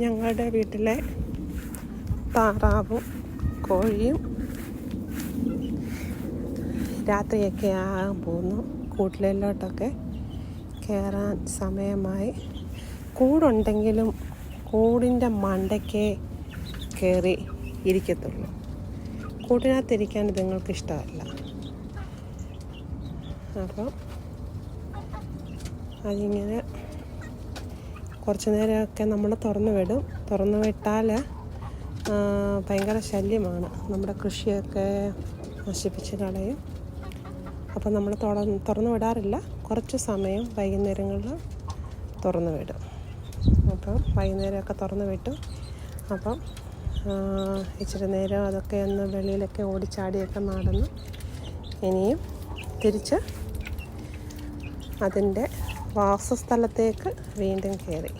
ഞങ്ങളുടെ വീട്ടിലെ താറാവും കോഴിയും രാത്രിയൊക്കെ ആകാൻ പോകുന്നു. കൂട്ടിലോട്ടൊക്കെ കയറാൻ സമയമായി. കൂടുണ്ടെങ്കിലും കൂടിൻ്റെ മണ്ടയ്ക്ക് കയറി ഇരിക്കത്തുള്ളൂ. കൂട്ടിനകത്തിരിക്കാൻ ഇതുങ്ങൾക്ക് ഇഷ്ടമല്ല. അപ്പം അതിങ്ങനെ കുറച്ച് നേരമൊക്കെ നമ്മൾ തുറന്നു വിട്ടാൽ ഭയങ്കര ശല്യമാണ്. നമ്മുടെ കൃഷിയൊക്കെ നശിപ്പിച്ച് കളയും. അപ്പം നമ്മൾ തുറന്നു വിടാറില്ല. കുറച്ച് സമയം വൈകുന്നേരങ്ങളിൽ തുറന്നു വിടും. അപ്പം വൈകുന്നേരമൊക്കെ തുറന്നു വിട്ടു. അപ്പം ഇച്ചിരി നേരം അതൊക്കെ ഒന്ന് വെളിയിലൊക്കെ ഓടിച്ചാടിയൊക്കെ നടന്നു ഇനിയും തിരിച്ച് അതിൻ്റെ വാസസ്ഥലത്തേക്ക് വീണ്ടും കയറി.